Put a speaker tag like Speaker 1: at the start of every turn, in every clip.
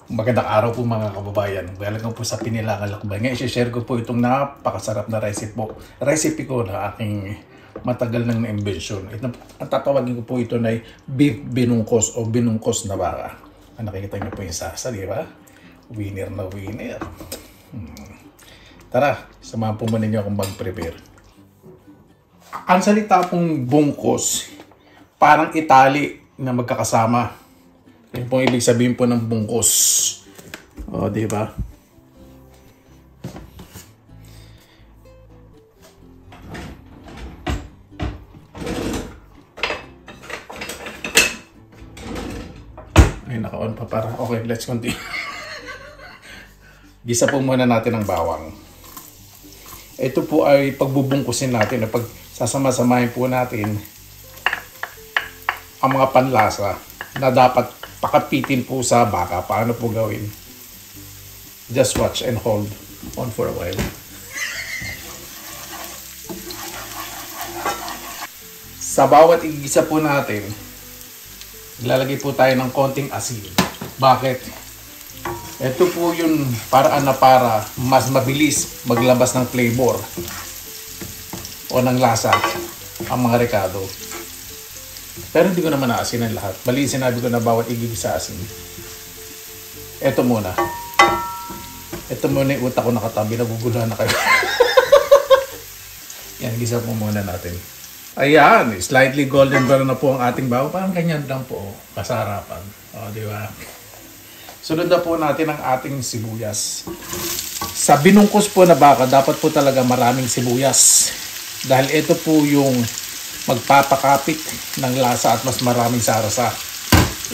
Speaker 1: Magandang araw po mga kababayan. Welcome po sa Pinilangan Lakbay. Ngayon, i-share ko po itong napakasarap na recipe ko na aking matagal nang na-imbensyon. Ang tatawagin ko po ito na beef binungkos o binungkos na baka. Nakikita niyo po yung sasa, di ba? Winner na winner. Tara, samahan po muna niyo akong mag-prepare. Ang salita pong bungkos, parang itali na magkakasama. Yan pong ibig sabihin po ng bungkos. O, di ba? Ay, naka-on pa para. Okay, let's continue. Gisa po muna natin ang bawang. Ito po ay pagbubungkusin natin. Pag sasama-samahin po natin ang mga panlasa na dapat pakapitin po sa baka. Paano po gawin? Just watch and hold on for a while. Sa bawat igisa po natin, ilalagay po tayo ng konting asin. Bakit? Ito po yung paraan na para mas mabilis maglabas ng flavor o ng lasa ang mga rekado. Pero hindi ko naman naasin ang lahat. Mali sinabi ko na bawat igigisa asin. Ito muna. Ito muna yung utak ko nakatabi. Naguguluhan na kayo. Yan, gisa po muna natin. Ayan, slightly golden brown na po ang ating bawang. Parang ganyan lang po. Kasarapan. O, di ba? Sunod na po natin ang ating sibuyas. Sa binungkos po na baka, dapat po talaga maraming sibuyas. Dahil ito po yung magpapakapit ng lasa at mas maraming sarasa.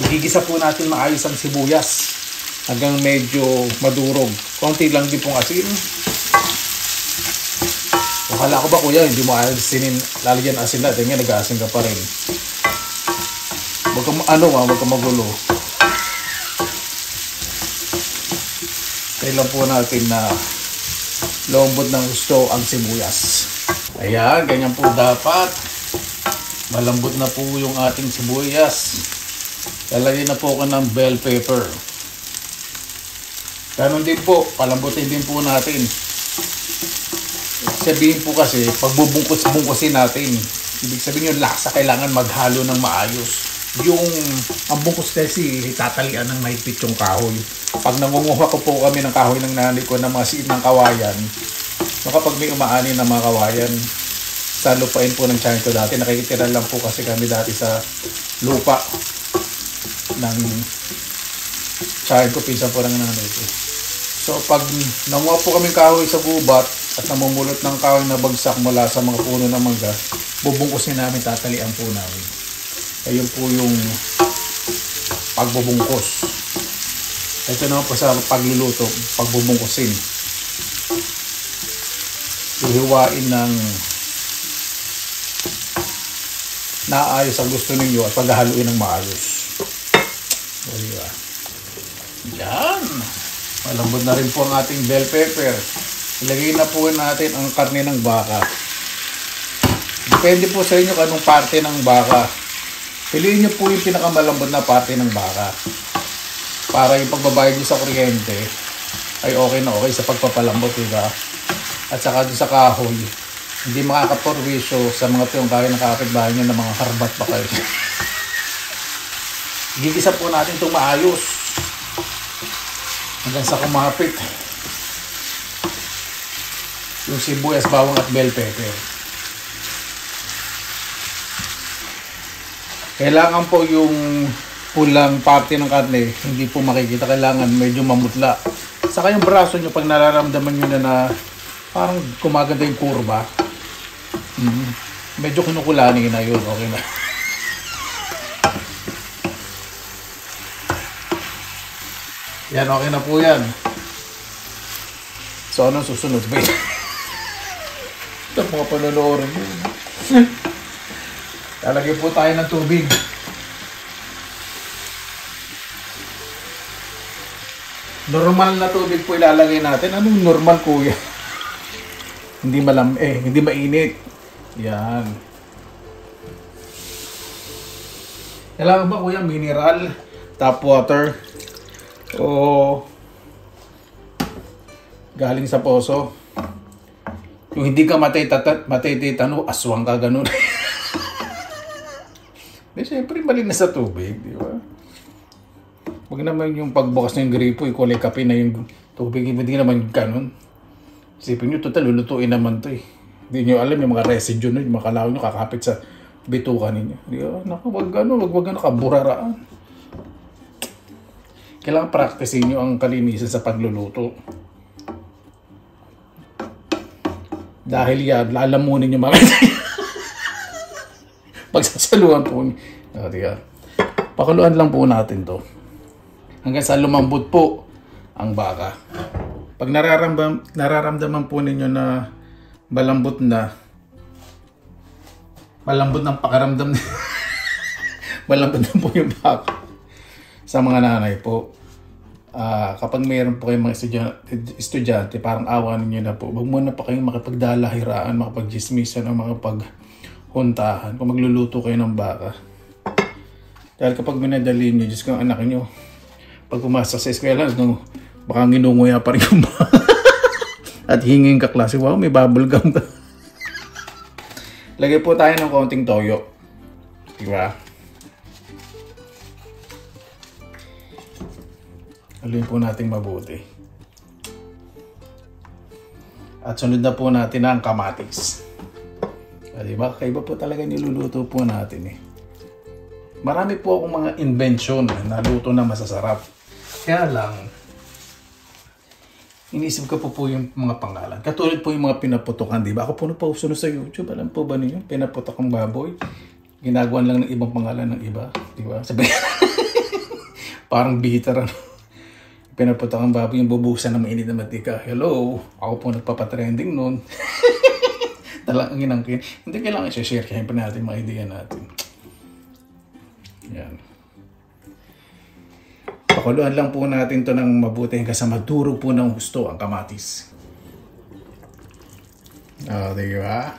Speaker 1: Igigisa po natin maayos ang sibuyas hanggang medyo madurog. Konti lang din pong asin. Akala ko ba kuya, hindi mo asinin, lalagyan asin natin, nga nag-aasin ka pa rin. Wag kang magulo. Kailan po natin na lombod ng gusto ang sibuyas. Ayan, ganyan po dapat. Malambot na po yung ating sibuyas. Lalagyan na po ako ng bell pepper. Ganon din po, palambutin din po natin. Sabihin po kasi, pagbubungkos-bungkosin natin, ibig sabihin yung lasa kailangan maghalo ng maayos. Ang bungkos kasi, tatalian ng mahigpit yung kahoy. Pag nangunguha ko po kami ng kahoy ng nanay ko ng mga siin ng kawayan, kapag may umaani ng mga kawayan, sa lupain po ng tiyan ko dati, nakikitira lang po kasi kami dati sa lupa ng tiyan ko, pinsan po ng nanay ko. So pag nanguha po kaming kahoy sa gubat at namumulot ng kahoy na bagsak mula sa mga puno ng mangga, bubungkusin namin, tatalian po namin. Ayun po yung pagbubungkos. Ito naman po sa pagluluto, pagbubungkusin. Hihiwain ng naayos ang gusto ninyo at paghahaluin ng maayos. O, diba? Yan. Malambot na rin po ang ating bell pepper. Ilagay na po natin ang karne ng baka. Depende po sa inyo kung anong parte ng baka. Piliin nyo po yung pinakamalambot na parte ng baka. Para yung pagbabayad nyo sa kuryente ay okay na okay sa pagpapalambot, diba? At saka doon sa kahoy, hindi makakaporwisyo sa mga tuyong kahoy ng kapitbahay nyo na mga harbat pa kayo. Gigisa po natin itong maayos hanggang sa kumapit yung sibuyas, bawang at bell pepper. Kailangan po yung pulang parte ng karne hindi po makikita, kailangan medyo mamutla. Saka yung braso nyo, pag nararamdaman nyo na parang kumaganda yung kurba, medyo kinukulani na yun, okay na. Yan, okay na po yan. So, anong susunod? Wait. Ito mga panonoorin mo. Lalagay po tayo ng tubig. Normal na tubig po ilalagay natin. Anong normal, kuya? Hindi hindi mainit. Yan. Kailangan ba kuya mineral tap water o galing sa poso. Yung hindi ka matititano, aswang ka ganun. Di syempre malinis sa tubig, di ba? Huwag naman yung pagbukas ng gripo, ikulay kape na yung tubig, hindi naman ganun. Isipin nyo, total, lulutuin naman to eh. Hindi nyo alam yung mga residue nyo, yung mga kalawin nyo kakapit sa bituka ninyo. Di ba? Naku, wag nakaburaraan. Kailangan practicein nyo ang kalinisan sa pagluluto. Dahil yan, lalamunin nyo mamaya. Pagsasaluhan po nyo. Pakuluan lang po natin to. Hanggang sa lumambot po ang baka. Pag nararamdaman po ninyo na malambot ng pakaramdam malambot na po yung baka. Sa mga nanay po, kapag mayroon po kayong mga estudyante, parang awa ninyo na po, huwag muna pa kayong makipagdalahiraan, makapag-gismisan o makapaghuntahan kung magluluto kayo ng baka. Dahil kapag minadali nyo, Diyos ko, anak nyo, pag pumasok sa eskwela, baka nginunguya pa rin yung baka. At hinging kaklase, wow, may bubble gum ka. Lagay po tayo ng konting toyo. Diba? Haluin po natin mabuti. At sunod na po natin ang kamatis. Diba? Kaiba po talaga niluluto po natin eh. Marami po akong mga invention na luto na masasarap. Kaya lang, inisip ko po yung mga pangalan. Katulad po yung mga pinaputokan, di ba? Ako po napausunod sa YouTube. Alam po ba niyo? Pinaputok ang baboy. Ginagawan lang ng ibang pangalan ng iba. Di ba? Sabi, parang bitter ano. Pinaputok ang baboy, yung bubusan ng mainit na matika. Hello! Ako po nagpapatrending noon. Talagang inangkin. Hindi kailangan i-share. Kaya pa natin mga idea natin. Yan. Pakuluan lang po natin to ng mabuti hanggang sa maduro po ng gusto ang kamatis. Diba?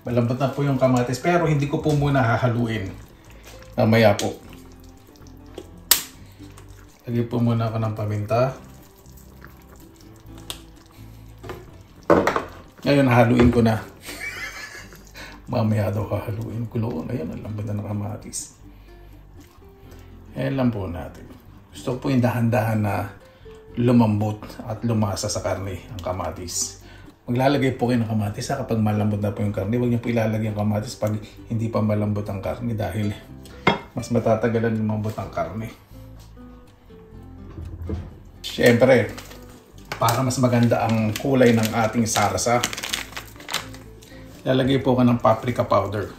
Speaker 1: Malambot na po yung kamatis pero hindi ko po muna hahaluin. Mamaya po. Lagyan po muna ako ng paminta. Ngayon haluin ko na. Mamaya daw hahaluin ko. Ayan, ang lambot na ng kamatis. Ayan lang po natin. Gusto ko po yung dahan-dahan na lumambot at lumasa sa karne ang kamatis. Maglalagay po kayo ng kamatis kapag malambot na po yung karne. Huwag niyo po ilalagay ang kamatis pag hindi pa malambot ang karne dahil mas matatagalan lumambot ang karne. Siyempre, para mas maganda ang kulay ng ating sarsa, lalagay po ka ng paprika powder.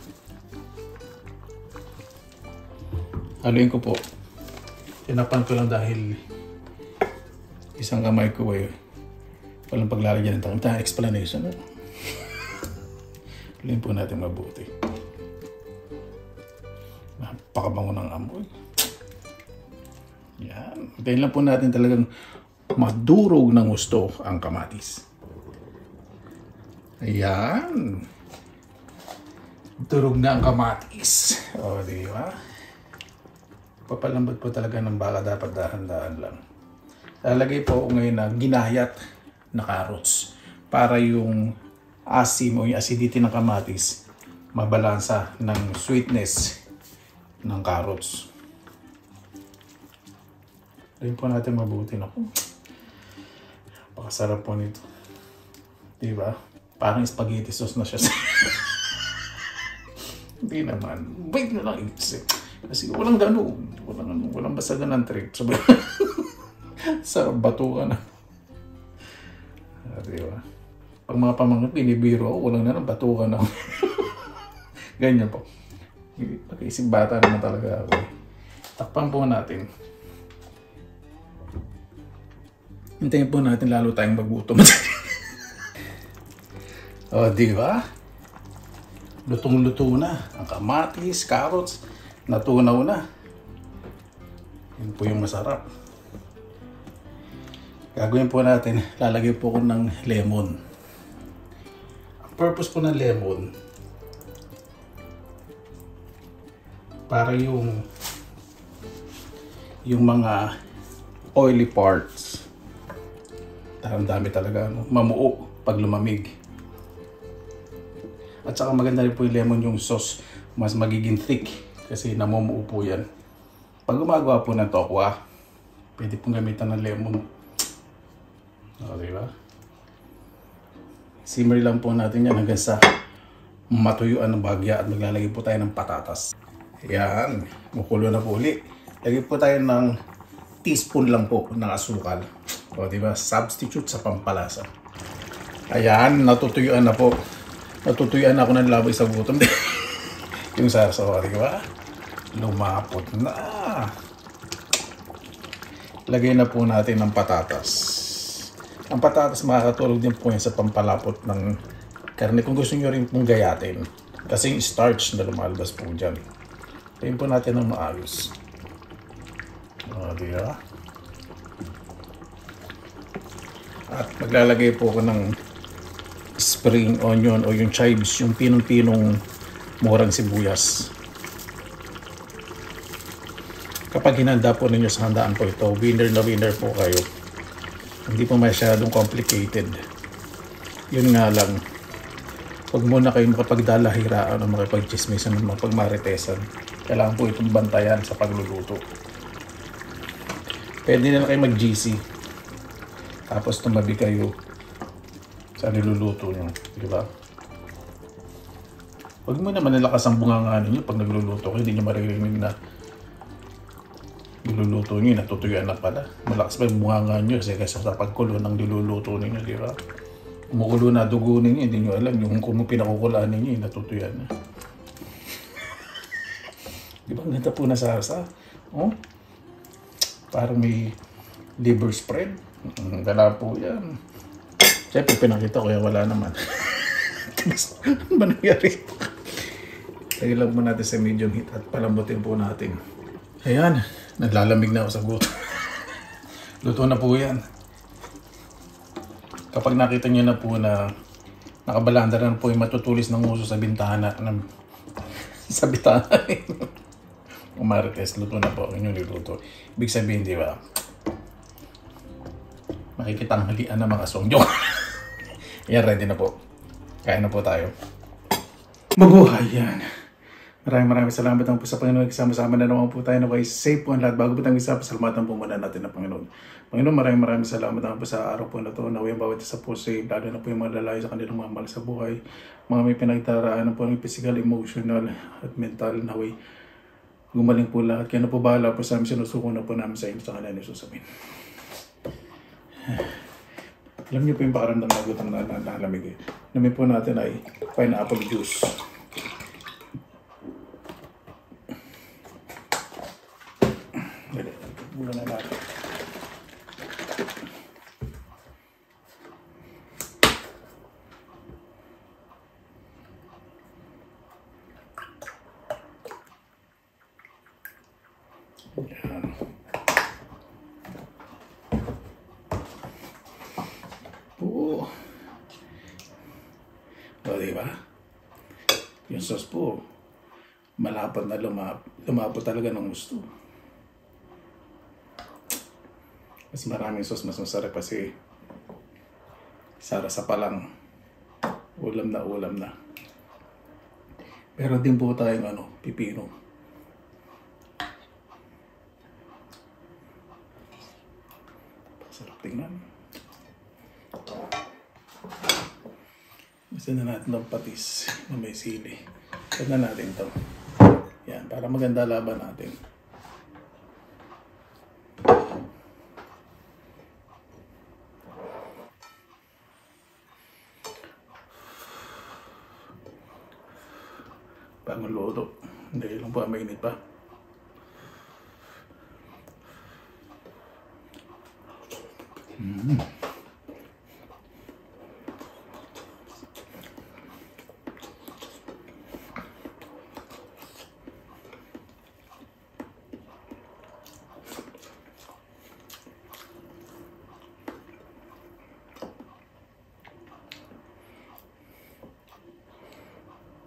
Speaker 1: Haluin ko po. Tinapan ko lang dahil isang kamay ko ay walang paglalagyan ng takip. Ito explanation. Haluin po natin mabuti. Napakabango ng amoy. Yan. Hintayin lang po natin talagang madurog ng gusto ang kamatis. Ayan. Durog na ang kamatis. O, di ba? Papalambot po talaga ng baka, dapat dahan-dahan lang. Lalagay po ako ngayon na ginayat na carrots para yung asim o yung acidity ng kamatis mabalansa ng sweetness ng carrots. Lagyan po natin mabuti na po. Pakasarap po nito. Diba? Parang spaghetti sauce na siya. Hindi naman. Wait na lang. Kasi walang gano'n. Walang basagan ng trip. Sarap batukan na. Diba? Pag mga pamangkin, binibiro ako, walang na batukan na. Ganyan po. Pag-isip bata naman talaga ako. Takpan po natin. Hintayin po natin lalo tayong magutom. O, di ba? Lutong-luto na. Ang kamatis, carrots, natunaw na. Yun po yung masarap. Gagawin po natin, lalagay po ko ng lemon. Ang purpose po ng lemon, para yung yung mga oily parts. Ang dami talaga, no? Mamuo pag lumamig. At saka maganda rin po yung lemon, yung sauce mas magiging thick kasi namumuo po yan. Pag gumagawa po ng tokwa, pwede pong gamitan ng lemon. O, diba? Simmer lang po natin yan hanggang sa matuyuan ng bagya at maglalagay po tayo ng patatas. Ayan, mukulo na po ulit. Lagay po tayo ng teaspoon lang po ng asukal. O, diba? Substitute sa pampalasa. Ayan, natutuyuan na po. Natutuyuan ako ng labay sa gutom. Yung sasawa, diba? Lumapot na. Lagay na po natin ng patatas. Ang patatas makakatulog din po yan sa pampalapot ng karne. Kung gusto nyo rin pong gayatin. Kasi yung starch na lumalabas po dyan. Lagyan po natin ng maayos. O, diba? At maglalagay po ako ng spring onion o yung chives, yung pinong-pinong murang sibuyas. Kapag hinanda po ninyo sa handaan po ito, winner na winner po kayo. Hindi po masyadong complicated. Yun nga lang, huwag muna kayo makapagdalahiraan o makipag-chismisan o makapagmaritesan. Kailangan po itong bantayan sa pagluluto. Pwede na kayo mag-GC. Tapos tumabi kayo sa niluluto nyo. Diba? Huwag mo naman nalakas ang bunganga ninyo pag nagluluto kayo. Hindi nyo maririnig na niluluto nyo, natutuyuan na pala. Malakas pa yung bunganga nyo kasi sa pagkulo ng niluluto ninyo. Diba? Kumukulo na dugo ninyo, hindi nyo alam. Yung kung pinakukulaan ninyo, natutuyuan na. Diba? Ang ganda po na sarsa. Oh? Parang may liver spread. Gala po yan. Siyempre pinakita ko yan, wala naman. Ano ba nangyari? Lagay lang po natin sa medium heat at palambutin po natin. Ayan, naglalamig na ako sa guto. Luto na po yan. Kapag nakita nyo na po na nakabalanda na po yung matutulis ng uso sa bintana, sa bintana. Umarites, luto na po ang inyong niluto. Ibig sabihin, di ba? Makikita ang halian ng mga aswang. Yan, ready na po. Kain na po tayo. Mabuhay yan. Maraming salamat po sa Panginoon. Kasama-sama na naman po tayo na kayo safe po ang lahat. Bago po tayo isa, pasalamatan po muna natin ng Panginoon. Panginoon, maraming salamat naman po sa araw po na ito. Naway ang bawat isa po safe, lalo na po yung mga lalayo sa kanilang mga mahal sa buhay. Mga may pinagdaraanan po ng physical, emotional, at mental. Naway gumaling po lahat. Kaya na po bahala po sa amin. Sinusuko na po namin sa inyo sa kanila ni Jesus. Amen. Alam niyo po yung pakaramdam na gutang na nalamig. Namin po natin ay pineapple juice. Mula na natin. Yan. O, diba? Yung sauce po, malapad na lumapot talaga ng gusto. Mas maraming sauce, mas masarap kasi sarasa pa lang. Ulam na. Pero din po tayong pipino. Sarap tingnan. Gusto na natin ng patis na may sili. Gusto na natin ito. Yan, para maganda laban natin. Bagong luto. Hindi lang po, mainit pa.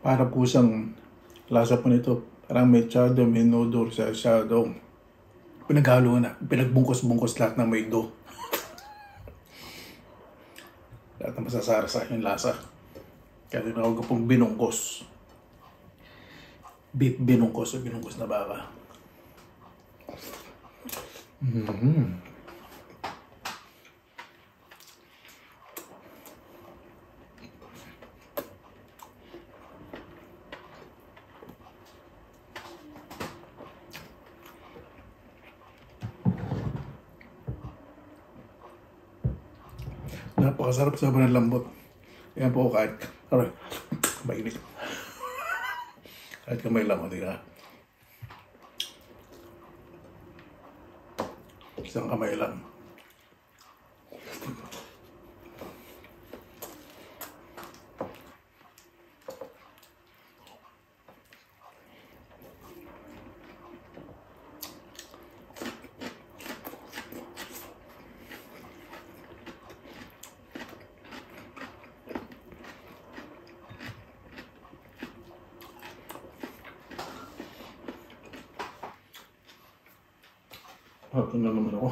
Speaker 1: Para po siyang lasa po nito. Parang may shadow, may nodor sa shadow. Pinaghalo na, pinagbungkos-bungkos lahat ng may dough. Lahat ng masasarasa yung lasa. Kaya tinawag ko pong binungkos. Beef binungkos o binungkos na baka. Napakasarap, sobrang lambot. Yan po kahit, mainit. Kahit kamay lang, di ka? Isang kamay lang. Ito na naman ako.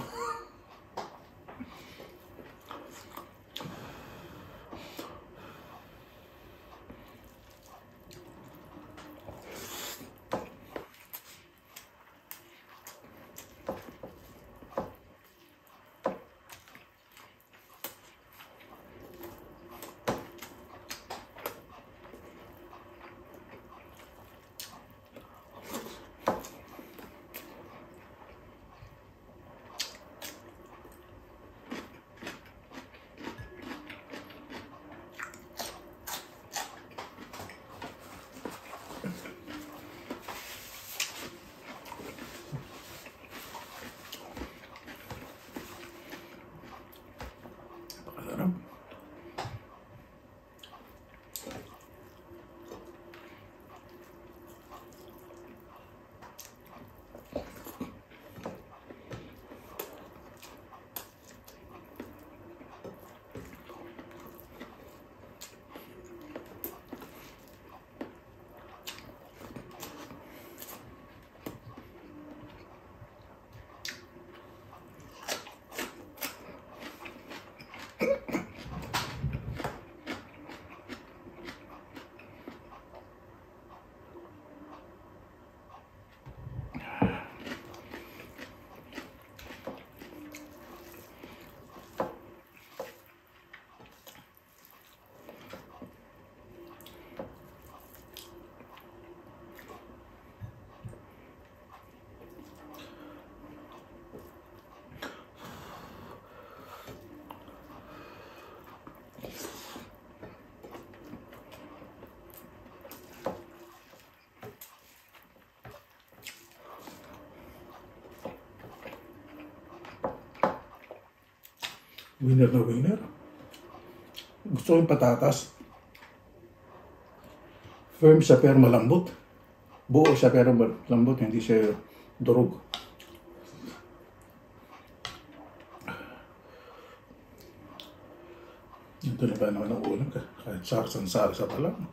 Speaker 1: Napakasarap. Winner na winner. Gusto ko yung patatas. Firm siya pero malambot. Buo siya pero malambot. Hindi siya durog. Ito na ba naman ang ulam ka? Kahit sarsa pa lang.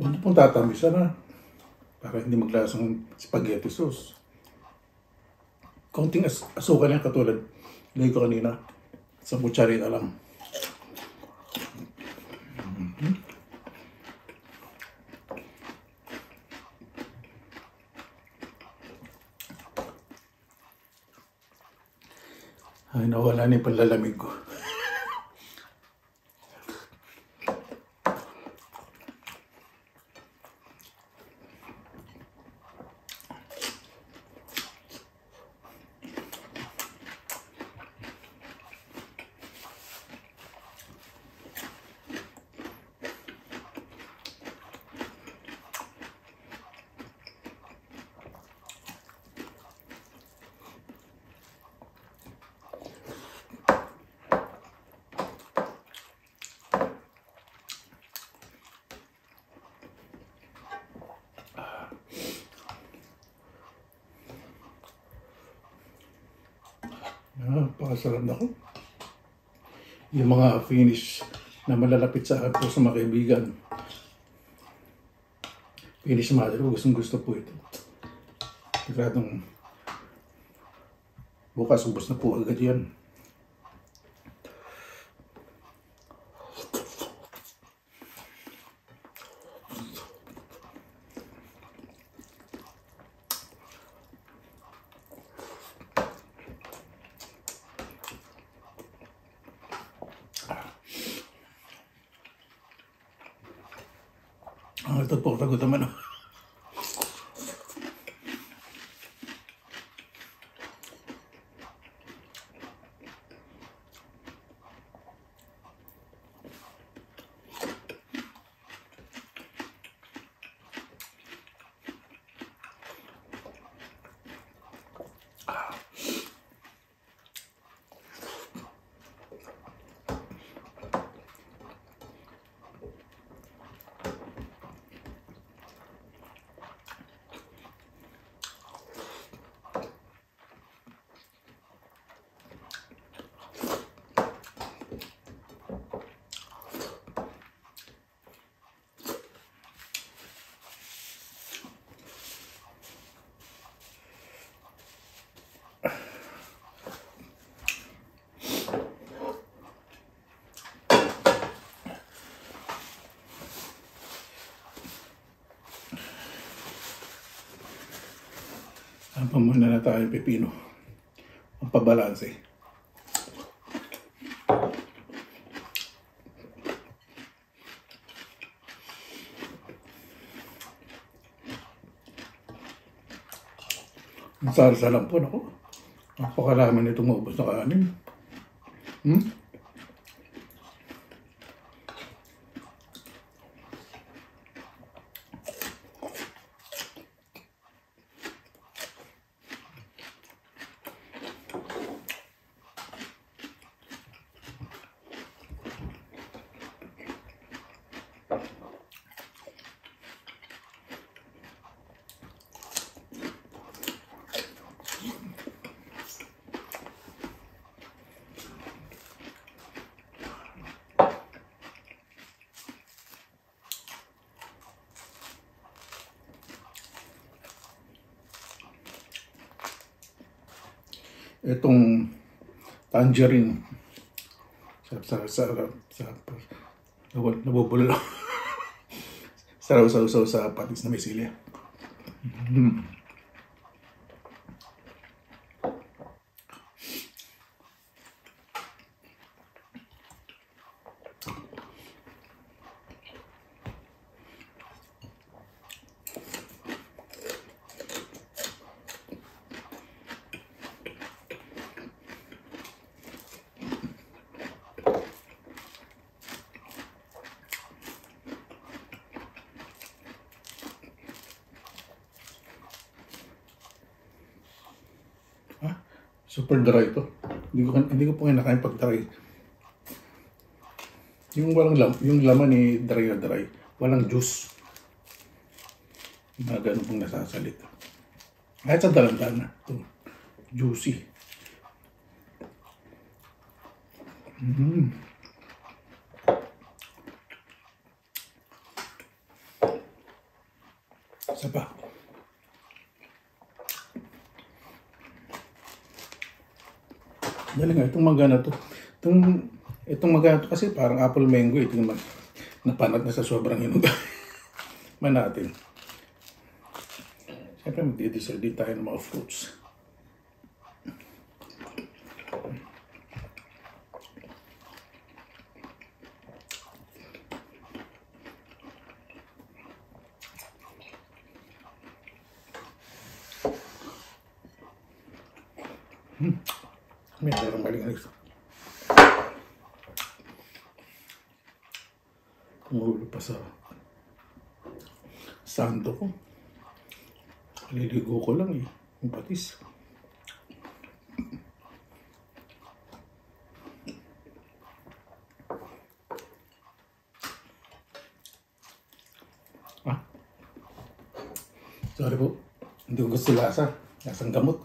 Speaker 1: Huwag pong tatamisan na. Para hindi maglasang spaghetti sauce. Konting asukal yan katulad. Lagay ko kanina. Sa kutsarita lang. Ay, nawala na yung panlalamig ko. Pakasarap na ko. Yung mga finish na malalapit sa akin po sa mga kaibigan. Finish mother ko, gustong gusto po ito. Sigradong bukas ubos na po agad yan. Ito po, tagot naman. Pamuna na tayo pepino. Ang pabalanse. Ang sarsa lang po, naku. Napakalaman itong maubos na kanin. Itong tangerine. Sarap. Nabubulol. Sarap sa patis na may sili. Super dry ito. Hindi ko po kinakain pag dry. Yung laman ni dry na dry. Walang juice. Na ganun pong nasasalit. Kahit sa dalandan na. Ito. Juicy. Isa pa. Dali nga, itong mangga na to. Itong mangga na to kasi parang apple mango. Ito naman, napanat na sa sobrang hinuga. Man natin. Siyempre magdi-dessert din tayo ng mga fruits. May darang maling ito. Tumulo pa sa santo ko. Liligo ko lang eh. Yung patis. Ah? Sorry po. Hindi ko gusto lasa. Lasang gamot.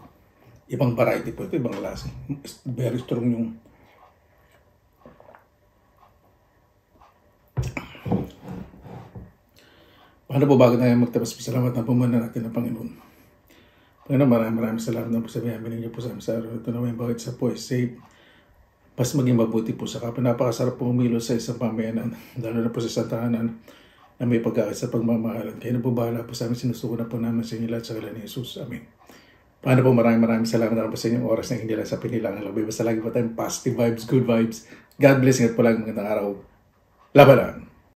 Speaker 1: Ibang variety po ito. Ibang lasa. Very strong yung paano po bago tayo magtapos? Salamat na po muna natin ng Panginoon. Panginoon, maraming salamat na po sa biyaya niyo po sa araw. Ito naman yung bawat isa po is safe. Pas maging mabuti po sa kapwa. Napakasarap po umilos sa isang pamayanan. Lalo na po sa isang tahanan na may pagkakit sa pagmamahalan. Kaya na po bahala po sa amin. Sinusuko na po namin sa inyo lahat sa ngalan ni Jesus. Amen. Paano po maraming salamat na po sa inyong oras na hindi lang sa pinilangan lang. Basta lagi po tayong positive vibes, good vibes. God bless. Ingat po lang. Magandang araw. Labanan.